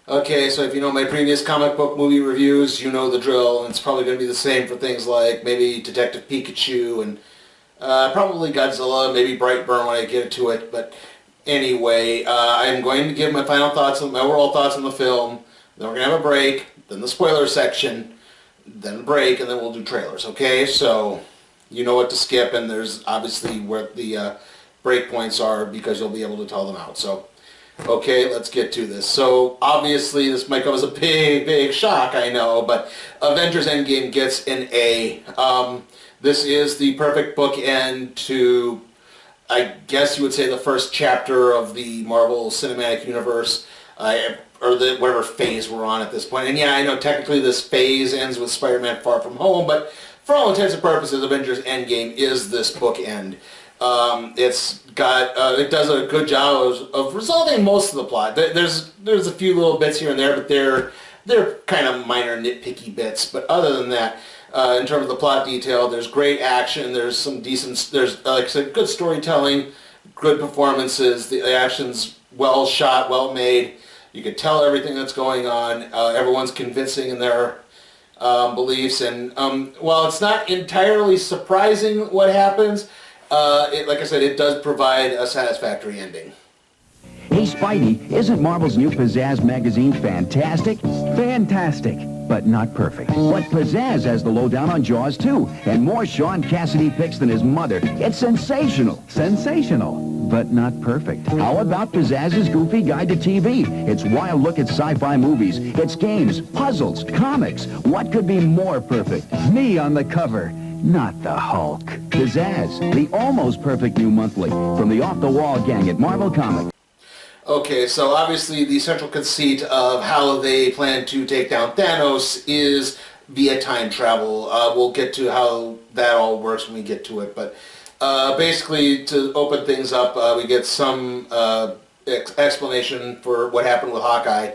Okay, so if you know my previous comic book movie reviews, you know the drill, and it's probably going to be the same for things like maybe Detective Pikachu and probably Godzilla, maybe Brightburn when I get to it. But anyway, I'm going to give my final thoughts, my overall thoughts on the film. Then we're going to have a break, then the spoiler section, then a break, and then we'll do trailers, okay? So you know what to skip, and there's obviously where the break points are because you'll be able to tell them out. So, okay, let's get to this. So obviously this might come as a big, big shock, I know, but Avengers Endgame gets an A. This is the perfect bookend to, I guess you would say, the first chapter of the Marvel Cinematic Universe, or the whatever phase we're on at this point. And yeah, I know technically this phase ends with Spider-Man Far From Home, but for all intents and purposes, Avengers Endgame is this bookend. It does a good job of resolving most of the plot. There's a few little bits here and there, but they're kind of minor nitpicky bits. But other than that, in terms of the plot detail, there's great action. There's some decent. There's like I said, good storytelling, good performances. The action's well shot, well made. You can tell everything that's going on. Everyone's convincing in their beliefs, and while it's not entirely surprising what happens, like I said, it does provide a satisfactory ending. Hey Spidey, isn't Marvel's new Pizzazz magazine fantastic? Fantastic, but not perfect. But Pizzazz has the lowdown on Jaws too, and more Sean Cassidy picks than his mother. It's sensational. Sensational, but not perfect. How about Pizzazz's Goofy Guide to TV? It's wild look at sci-fi movies. It's games, puzzles, comics. What could be more perfect? Me on the cover. Not the Hulk. Pizzazz, the almost perfect new monthly from the off-the-wall gang at Marvel Comics. Okay, so obviously the central conceit of how they plan to take down Thanos is via time travel. We'll get to how that all works when we get to it, but basically to open things up, we get some explanation for what happened with Hawkeye.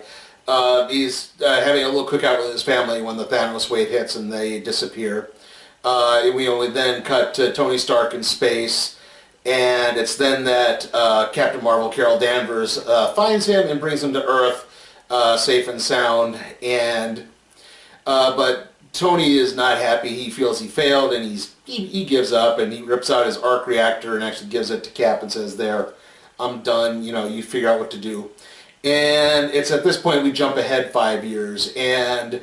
He's having a little cookout with his family when the Thanos wave hits and they disappear. We only then cut to Tony Stark in space, and it's then that Captain Marvel, Carol Danvers, finds him and brings him to Earth safe and sound. And but Tony is not happy. He feels he failed, and he gives up, and he rips out his arc reactor and actually gives it to Cap and says, "There, I'm done. You know, you figure out what to do." And it's at this point we jump ahead 5 years, and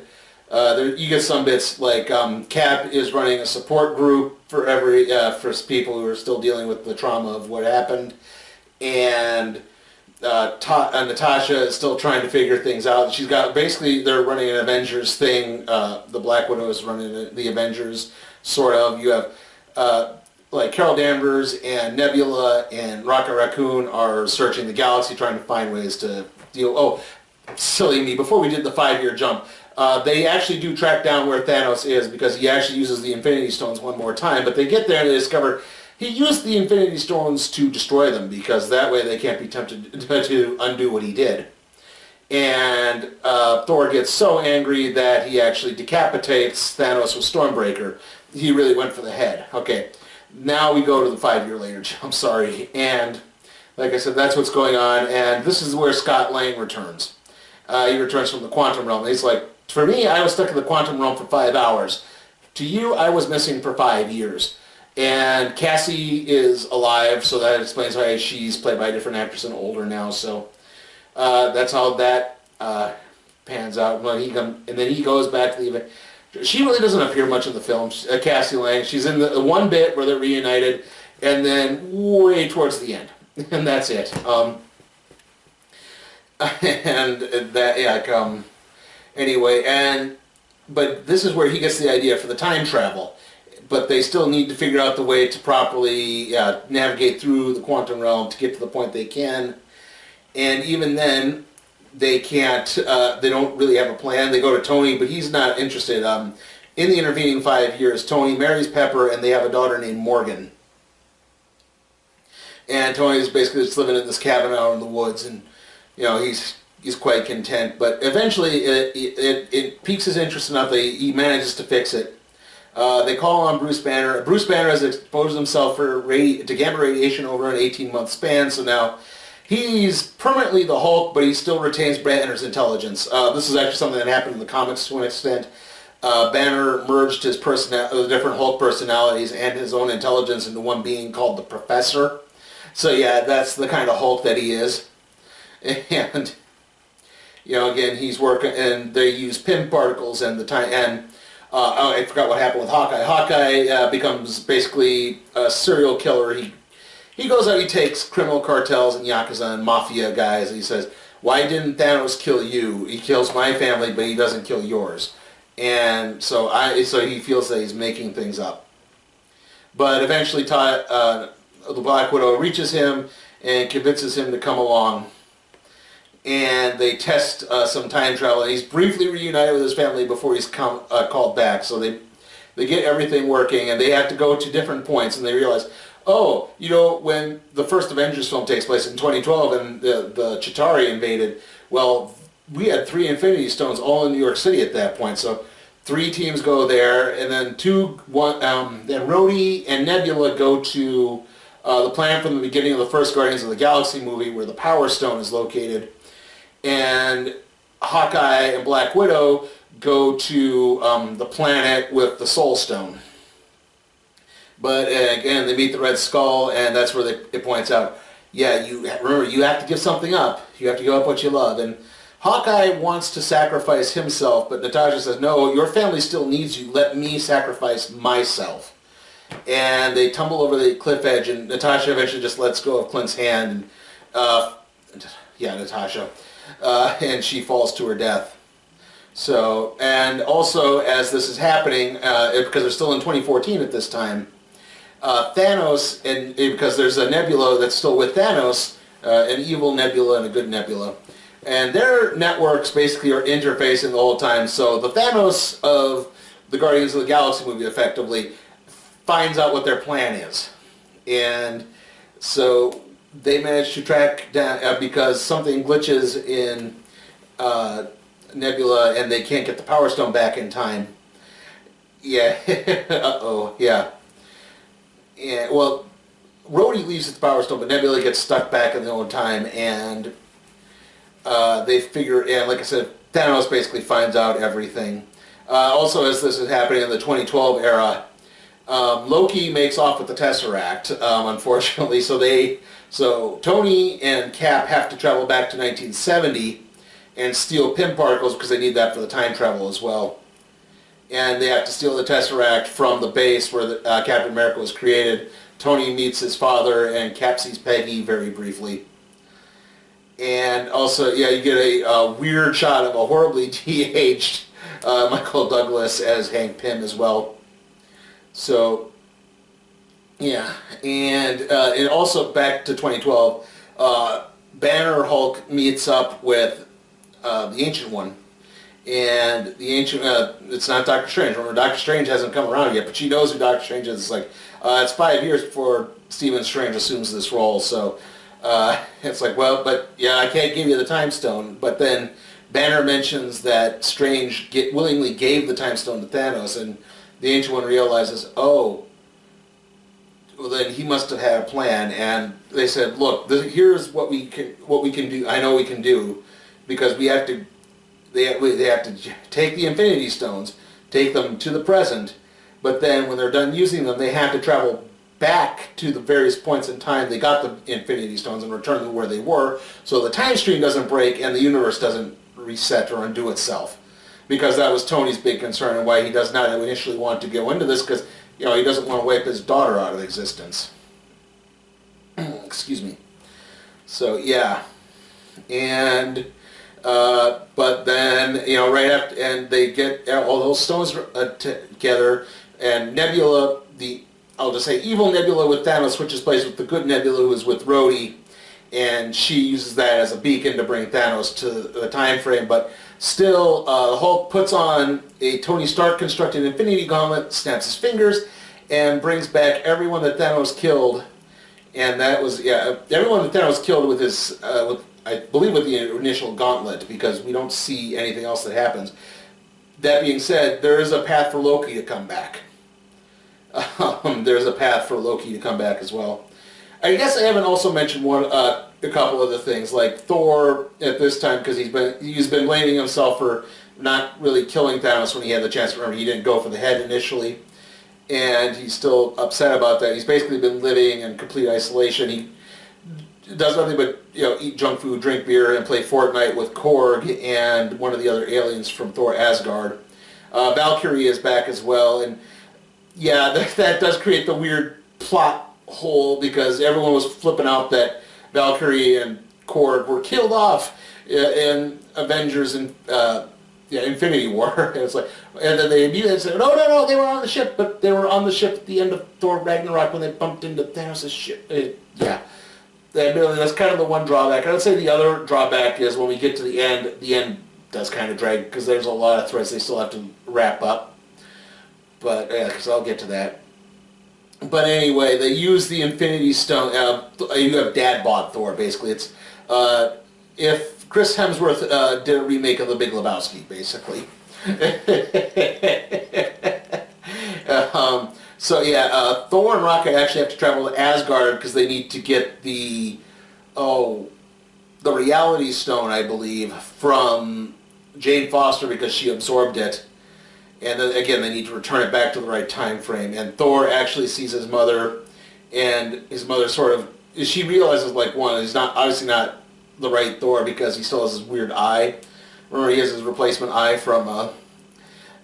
you get some bits like Cap is running a support group for for people who are still dealing with the trauma of what happened, and Natasha is still trying to figure things out. She's got basically they're running an Avengers thing. The Black Widow is running the Avengers, sort of. You have like Carol Danvers and Nebula and Rocket Raccoon are searching the galaxy, trying to find ways to deal. Oh, silly me! Before we did the 5-year jump. They actually do track down where Thanos is because he actually uses the Infinity Stones one more time. But they get there and they discover he used the Infinity Stones to destroy them because that way they can't be tempted to undo what he did. And Thor gets so angry that he actually decapitates Thanos with Stormbreaker. He really went for the head. Okay, now we go to the 5-year later jump, sorry. And like I said, that's what's going on. And this is where Scott Lang returns. He returns from the quantum realm. He's like, for me, I was stuck in the quantum realm for 5 hours. To you, I was missing for 5 years. And Cassie is alive, so that explains why she's played by a different actress and older now. So that's how that pans out. And then he goes back to the event. She really doesn't appear much in the film, Cassie Lang. She's in the one bit where they're reunited, and then way towards the end. And that's it. And that, yeah, anyway, but this is where he gets the idea for the time travel. But they still need to figure out the way to properly navigate through the quantum realm to get to the point they can. And even then, they can't, they don't really have a plan. They go to Tony, but he's not interested. In the intervening 5 years, Tony marries Pepper, and they have a daughter named Morgan. And Tony's basically just living in this cabin out in the woods, and you know, he's quite content, but eventually it piques his interest enough that he manages to fix it. They call on Bruce Banner. Bruce Banner has exposed himself to gamma radiation over an 18-month span, so now He's permanently the Hulk, but he still retains Banner's intelligence. This is actually something that happened in the comics to an extent. Banner merged his the different Hulk personalities and his own intelligence into one being called the Professor. So yeah, that's the kind of Hulk that he is. And again, he's working, and they use pin particles and the time. And I forgot what happened with Hawkeye. Hawkeye becomes basically a serial killer. He goes out, he takes criminal cartels and Yakuza and Mafia guys, and he says, why didn't Thanos kill you? He kills my family, but he doesn't kill yours. And so he feels that he's making things up. But eventually the Black Widow reaches him and convinces him to come along. And they test some time travel, and he's briefly reunited with his family before he's called back. So they get everything working, and they have to go to different points, and they realize, oh, when the first Avengers film takes place in 2012 and the Chitauri invaded, well, we had 3 Infinity Stones all in New York City at that point. So 3 teams go there, and then then Rhodey and Nebula go to the planet from the beginning of the first Guardians of the Galaxy movie where the Power Stone is located. And Hawkeye and Black Widow go to the planet with the Soul Stone. But again, they meet the Red Skull, and that's where it points out, yeah, remember, you have to give something up. You have to give up what you love. And Hawkeye wants to sacrifice himself, but Natasha says, no, your family still needs you. Let me sacrifice myself. And they tumble over the cliff edge, and Natasha eventually just lets go of Clint's hand. Natasha. And she falls to her death. So, and also, as this is happening, because they're still in 2014 at this time, Thanos, and because there's a Nebula that's still with Thanos, an evil Nebula and a good Nebula, and their networks basically are interfacing the whole time. So the Thanos of the Guardians of the Galaxy movie effectively finds out what their plan is, and so they manage to track down because something glitches in Nebula, and they can't get the Power Stone back in time. Yeah, uh-oh, yeah. Yeah, well, Rhodey leaves at the Power Stone, but Nebula gets stuck back in their own time, and they figure, and like I said, Thanos basically finds out everything. Also, as this is happening in the 2012 era, Loki makes off with the Tesseract, unfortunately, so Tony and Cap have to travel back to 1970 and steal pin particles because they need that for the time travel as well. And they have to steal the Tesseract from the base where Captain America was created. Tony meets his father, and Cap sees Peggy very briefly. And also, yeah, you get a weird shot of a horribly de-aged Michael Douglas as Hank Pym as well. So, yeah. And also back to 2012, Banner Hulk meets up with the Ancient One. And the Ancient, it's not Doctor Strange. Remember, Doctor Strange hasn't come around yet, but she knows who Doctor Strange is. It's like, it's 5 years before Stephen Strange assumes this role, so it's like, well, but yeah, I can't give you the Time Stone. But then Banner mentions that Strange willingly gave the Time Stone to Thanos, and the Ancient One realizes, oh, well, then he must have had a plan. And they said, look, here's what we can do. I know we can do, because we have to. They have to take the Infinity Stones, take them to the present, but then when they're done using them, they have to travel back to the various points in time they got the Infinity Stones and return to where they were, so the time stream doesn't break and the universe doesn't reset or undo itself. Because that was Tony's big concern, and why he does not initially want to go into this, because he doesn't want to wipe his daughter out of existence. Excuse me. So yeah, and. But then, right after, and they get all those stones together, and Nebula, I'll just say evil Nebula with Thanos switches place with the good Nebula who is with Rhodey, and she uses that as a beacon to bring Thanos to the time frame. But still, the Hulk puts on a Tony Stark constructed Infinity Gauntlet, snaps his fingers, and brings back everyone that Thanos killed. And that was, everyone that Thanos killed with his, I believe with the initial gauntlet, because we don't see anything else that happens. That being said, there is a path for Loki to come back. There's a path for Loki to come back as well. I guess I haven't also mentioned a couple other things, like Thor at this time, because he's been blaming himself for not really killing Thanos when he had the chance. Remember, he didn't go for the head initially, and he's still upset about that. He's basically been living in complete isolation. He does nothing but eat junk food, drink beer, and play Fortnite with Korg and one of the other aliens from Thor Asgard. Valkyrie is back as well, and yeah, that does create the weird plot hole because everyone was flipping out that Valkyrie and Korg were killed off in Avengers and Infinity War. And it's like, and then they immediately said, no, they were on the ship, but they were on the ship at the end of Thor Ragnarok when they bumped into Thanos' ship. That's kind of the one drawback. I would say the other drawback is when we get to the end does kind of drag because there's a lot of threads they still have to wrap up. But, because I'll get to that. But anyway, they use the Infinity Stone. You have Dad bod Thor, basically. It's if Chris Hemsworth did a remake of The Big Lebowski, basically. Thor and Rocket actually have to travel to Asgard because they need to get the Reality Stone, I believe, from Jane Foster because she absorbed it. And then again, they need to return it back to the right time frame. And Thor actually sees his mother, and his mother she realizes, he's obviously not the right Thor because he still has his weird eye. Remember, he has his replacement eye from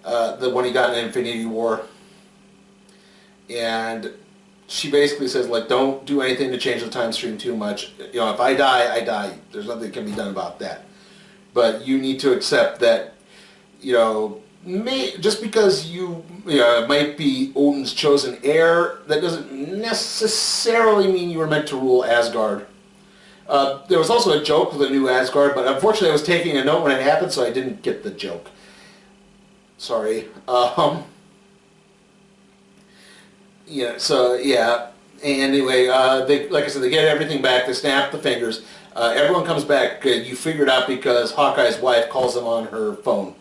the one he got in Infinity War. And she basically says, don't do anything to change the time stream too much. If I die, I die. There's nothing that can be done about that. But you need to accept that, just because you might be Odin's chosen heir, that doesn't necessarily mean you were meant to rule Asgard. There was also a joke with the new Asgard, but unfortunately I was taking a note when it happened, so I didn't get the joke. Sorry. Anyway, like I said, they get everything back, they snap the fingers. Everyone comes back. You figured out because Hawkeye's wife calls them on her phone.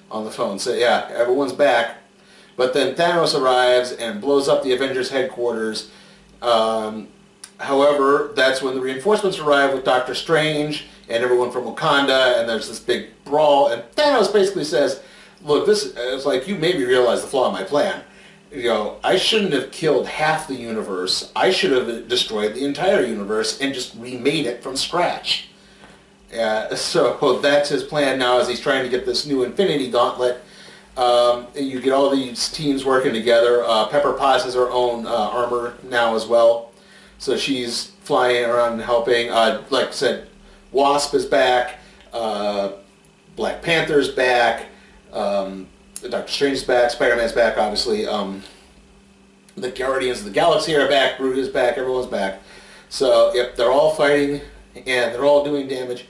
On the phone. So yeah, everyone's back. But then Thanos arrives and blows up the Avengers headquarters. However, that's when the reinforcements arrive with Doctor Strange and everyone from Wakanda, and there's this big brawl. And Thanos basically says, look, it's like, you made me realize the flaw in my plan. I shouldn't have killed half the universe. I should have destroyed the entire universe and just remade it from scratch. So that's his plan now as he's trying to get this new Infinity Gauntlet. And you get all these teams working together. Pepper Potts has her own armor now as well. So she's flying around and helping. Like I said, Wasp is back. Black Panther's back. Doctor Strange's back. Spider-Man's back, obviously. The Guardians of the Galaxy are back. Groot is back. Everyone's back. So, yep, they're all fighting, and they're all doing damage.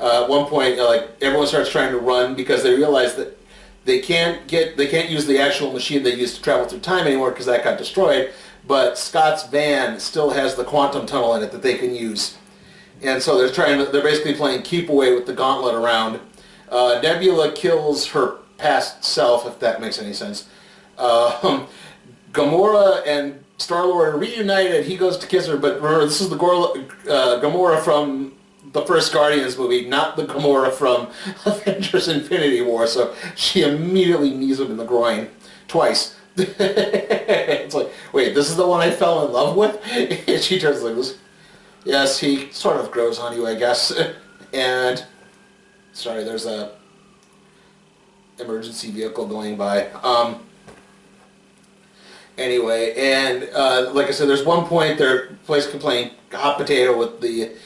At one point, everyone starts trying to run because they realize that they can't use the actual machine they used to travel through time anymore because that got destroyed. But Scott's van still has the quantum tunnel in it that they can use, and so they're basically playing keep away with the gauntlet around. Nebula kills her past self, if that makes any sense. Gamora and Star-Lord are reunited. He goes to kiss her, but remember, this is the Gamora from the first Guardians movie, not the Gamora from Avengers Infinity War, so she immediately knees him in the groin twice. It's like, wait, this is the one I fell in love with? And she turns like this. Yes, he sort of grows on you, I guess. And, sorry, there's a emergency vehicle going by. Anyway, and like I said, there's one point they're playing hot potato with the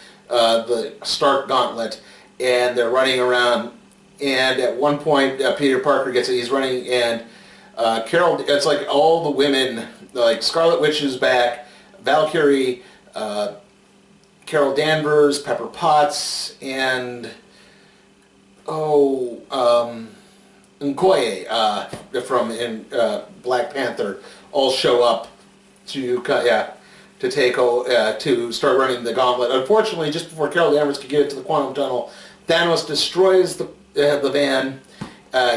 Stark Gauntlet, and they're running around. And at one point, Peter Parker gets it. He's running, and Carol. It's like all the women, like Scarlet Witch is back, Valkyrie, Carol Danvers, Pepper Potts, and Nkoye from Black Panther all show up to start running the gauntlet. Unfortunately, just before Carol Danvers could get into the quantum tunnel, Thanos destroys the van.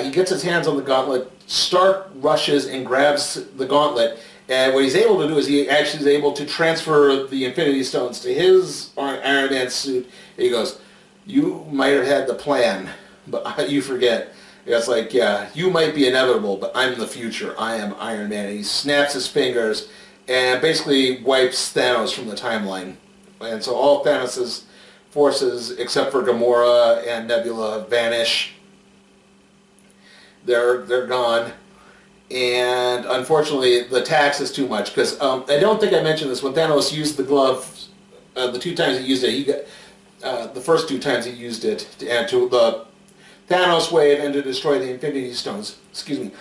He gets his hands on the gauntlet. Stark rushes and grabs the gauntlet, And what he's able to do is he actually is able to transfer the Infinity Stones to his Iron Man suit. And he goes, you might have had the plan, but you forget. It's like, yeah, you might be inevitable, but I'm the future. I am Iron Man. And he snaps his fingers and basically wipes Thanos from the timeline. And so all Thanos' forces, except for Gamora and Nebula, vanish. They're gone. And unfortunately, the tax is too much, because I don't think I mentioned this. When Thanos used the glove, the 2 times he used it, he got the first 2 times he used it to add to the Thanos wave and to destroy the Infinity Stones. Excuse me.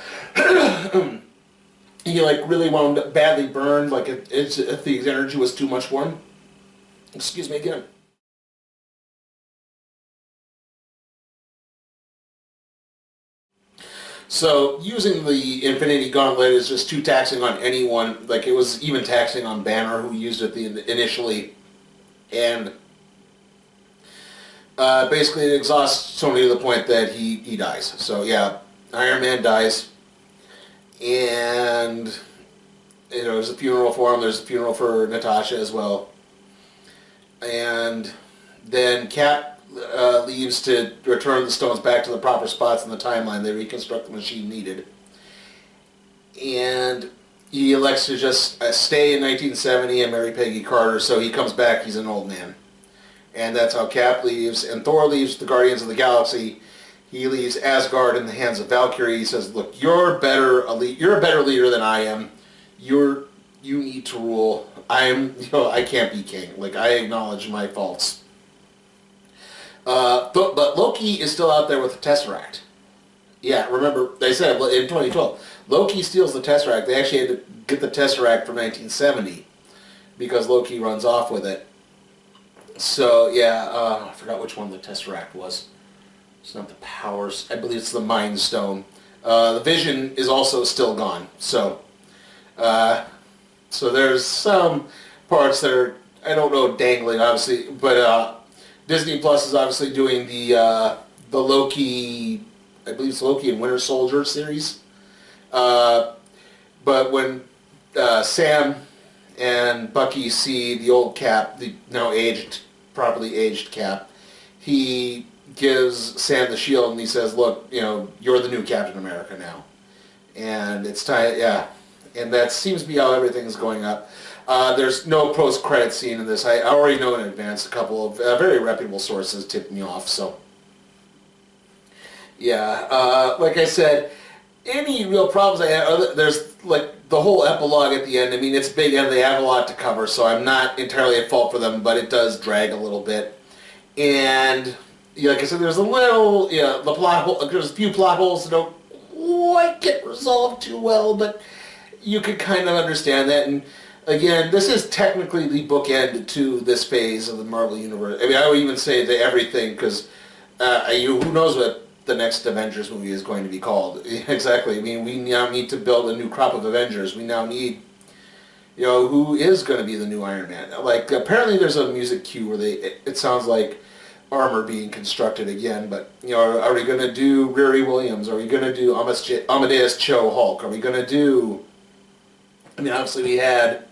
He like really wound up badly burned, like if the energy was too much for him. Excuse me again. So using the Infinity Gauntlet is just too taxing on anyone. Like, it was even taxing on Banner, who used it initially, and basically it exhausts Tony to the point that he dies. So yeah, Iron Man dies, and there's a funeral for him. There's a funeral for Natasha as well, and then Cap leaves to return the stones back to the proper spots in the timeline. They reconstruct the machine needed. And he elects to just stay in 1970 and marry Peggy Carter, so he comes back, he's an old man. And that's how Cap leaves. And Thor leaves the Guardians of the Galaxy. He leaves Asgard in the hands of Valkyrie. He says, look, you're a better leader than I am. You need to rule. I can't be king. Like, I acknowledge my faults. But Loki is still out there with the Tesseract. Yeah, remember, they said in 2012, Loki steals the Tesseract. They actually had to get the Tesseract from 1970 because Loki runs off with it. So, yeah, I forgot which one the Tesseract was. It's not the Powers. I believe it's the Mind Stone. The Vision is also still gone. So there's some parts that are, I don't know, dangling, obviously, but Disney Plus is obviously doing the Loki, I believe it's Loki and Winter Soldier series. But when Sam and Bucky see the old Cap, the now properly aged Cap, he gives Sam the shield and he says, look, you're the new Captain America now. And it's time, yeah. And that seems to be how everything's going up. There's no post-credit scene in this. I already know in advance. A couple of very reputable sources tipped me off, so. Yeah, like I said, any real problems I have, there's like the whole epilogue at the end. I mean, it's big and they have a lot to cover, so I'm not entirely at fault for them, but it does drag a little bit. And, like I said, there's a little, the plot hole, there's a few plot holes that don't quite get resolved too well, but you could kind of understand that. And again, this is technically the bookend to this phase of the Marvel Universe. I mean, I would even say to everything, because who knows what the next Avengers movie is going to be called. Exactly. I mean, we now need to build a new crop of Avengers. We now need, who is going to be the new Iron Man. Like, apparently there's a music cue where it sounds like armor being constructed again, but, are we going to do Riri Williams? Are we going to do Amadeus Cho Hulk? Are we going to do, I mean, obviously we had,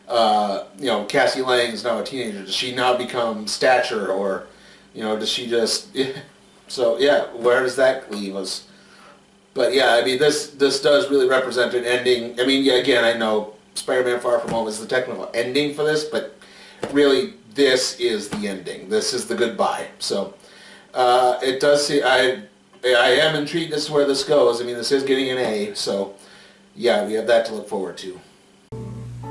Cassie Lang is now a teenager. Does she now become Stature, or, does she just... So, yeah, where does that leave us? But, yeah, I mean, this does really represent an ending. I mean, yeah, again, I know Spider-Man Far From Home is the technical ending for this, but really, this is the ending. This is the goodbye. So, it does see... I am intrigued as to where this goes. I mean, this is getting an A, so, yeah, we have that to look forward to.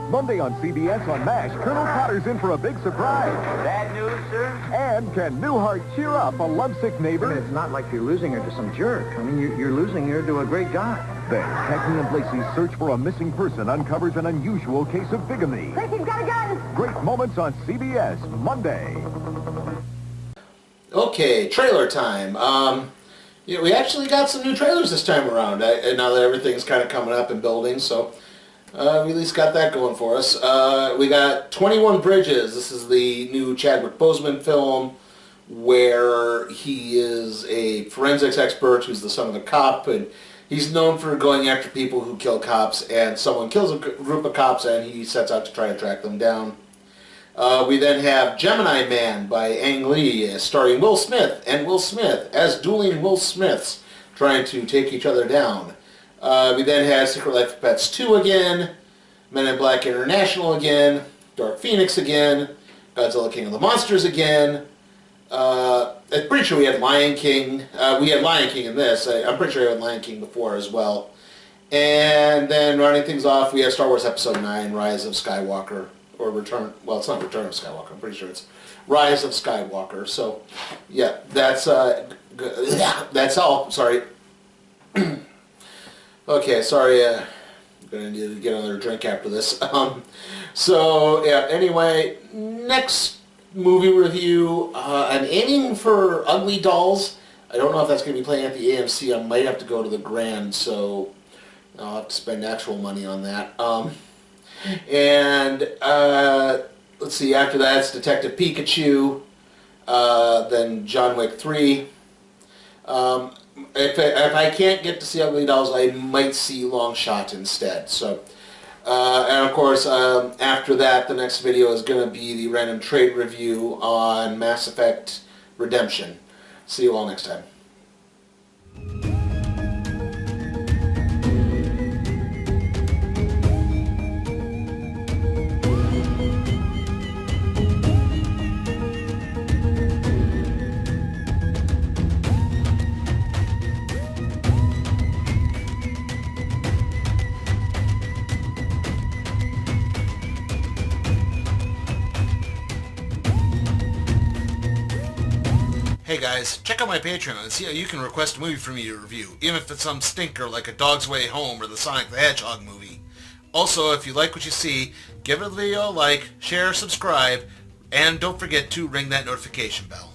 Monday on CBS on MASH, Colonel Potter's in for a big surprise. Bad news, sir? And can Newhart cheer up a lovesick neighbor? I mean, it's not like you're losing her to some jerk. I mean, you're losing her to a great guy. Then, Cagney and Lacey's search for a missing person uncovers an unusual case of bigamy. Lacey's got a gun! Great moments on CBS, Monday. Okay, trailer time. We actually got some new trailers this time around, and now that everything's kind of coming up and building, so... we at least got that going for us. We got 21 Bridges. This is the new Chadwick Boseman film where he is a forensics expert who's the son of a cop, and he's known for going after people who kill cops, and someone kills a group of cops and he sets out to try and track them down. We then have Gemini Man by Ang Lee, starring Will Smith and Will Smith as dueling Will Smiths trying to take each other down. We then have Secret Life of Pets 2 again, Men in Black International again, Dark Phoenix again, Godzilla King of the Monsters again. I'm pretty sure we had Lion King. We had Lion King in this. I'm pretty sure we had Lion King before as well. And then rounding things off, we have Star Wars Episode 9, Rise of Skywalker. Or Return, well, it's not Return of Skywalker. I'm pretty sure it's Rise of Skywalker. So, yeah, that's all. Sorry. Okay, sorry. I'm going to need to get another drink after this. So, yeah, anyway, next movie review, I'm aiming for Ugly Dolls. I don't know if that's going to be playing at the AMC. I might have to go to the Grand, so I'll have to spend actual money on that. And let's see, after that it's Detective Pikachu, then John Wick 3. If I can't get to see Ugly Dolls, I might see Long Shot instead. So, and of course, after that, the next video is going to be the random trade review on Mass Effect Redemption. See you all next time. Hey guys, check out my Patreon and see how you can request a movie for me to review, even if it's some stinker like A Dog's Way Home or the Sonic the Hedgehog movie. Also, if you like what you see, give the video a like, share, subscribe, and don't forget to ring that notification bell.